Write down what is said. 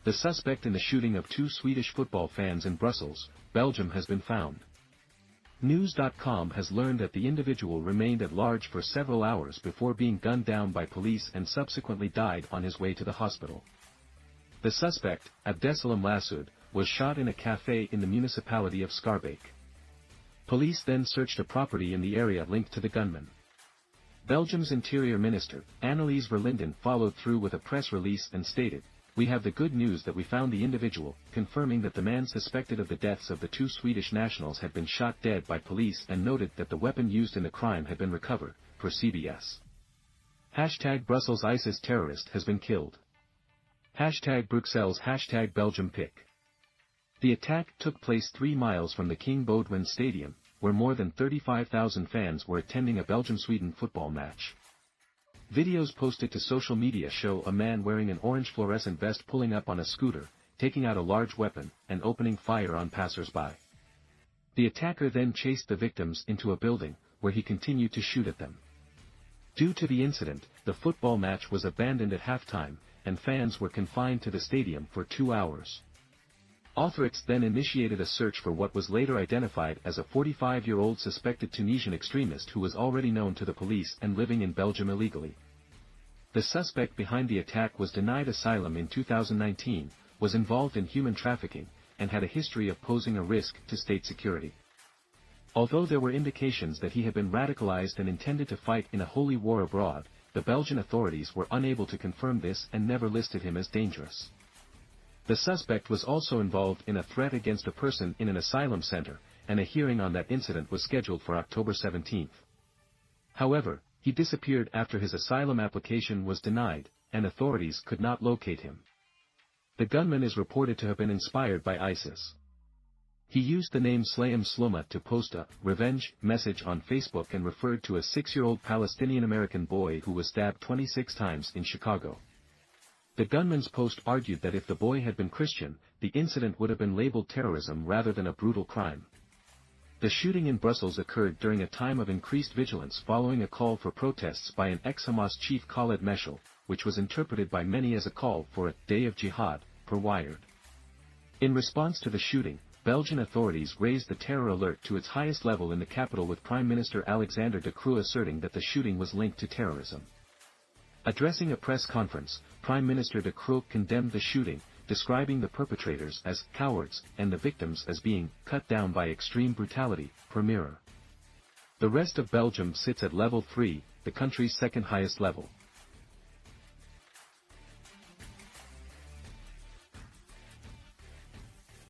The suspect in the shooting of two Swedish football fans in Brussels, Belgium has been found. News.com has learned that the individual remained at large for several hours before being gunned down by police and subsequently died on his way to the hospital. The suspect, Abdesalem Lassoued, was shot in a cafe in the municipality of Schaerbeek. Police then searched a property in the area linked to the gunman. Belgium's Interior Minister, Annelies Verlinden, followed through with a press release and stated, "We have the good news that we found the individual," confirming that the man suspected of the deaths of the two Swedish nationals had been shot dead by police, and noted that the weapon used in the crime had been recovered, per CBS. #Brussels ISIS terrorist has been killed. #Bruxelles #Belgium pic. The attack took place 3 miles from the King Baudouin Stadium, where more than 35,000 fans were attending a Belgium-Sweden football match. Videos posted to social media show a man wearing an orange fluorescent vest pulling up on a scooter, taking out a large weapon, and opening fire on passers-by. The attacker then chased the victims into a building, where he continued to shoot at them. Due to the incident, the football match was abandoned at halftime, and fans were confined to the stadium for 2 hours. Authorities then initiated a search for what was later identified as a 45-year-old suspected Tunisian extremist who was already known to the police and living in Belgium illegally. The suspect behind the attack was denied asylum in 2019, was involved in human trafficking, and had a history of posing a risk to state security. Although there were indications that he had been radicalized and intended to fight in a holy war abroad, the Belgian authorities were unable to confirm this and never listed him as dangerous. The suspect was also involved in a threat against a person in an asylum center, and a hearing on that incident was scheduled for October 17. However, he disappeared after his asylum application was denied, and authorities could not locate him. The gunman is reported to have been inspired by ISIS. He used the name Slayem Sluma to post a revenge message on Facebook and referred to a 6-year-old Palestinian-American boy who was stabbed 26 times in Chicago. The gunman's post argued that if the boy had been Christian, the incident would have been labeled terrorism rather than a brutal crime. The shooting in Brussels occurred during a time of increased vigilance following a call for protests by an ex-Hamas chief Khaled Meshal, which was interpreted by many as a call for a day of jihad, per Wired. In response to the shooting, Belgian authorities raised the terror alert to its highest level in the capital, with Prime Minister Alexander De Croo asserting that the shooting was linked to terrorism. Addressing a press conference, Prime Minister De Croo condemned the shooting, describing the perpetrators as cowards and the victims as being cut down by extreme brutality, per Mirror. The rest of Belgium sits at level 3, the country's second highest level.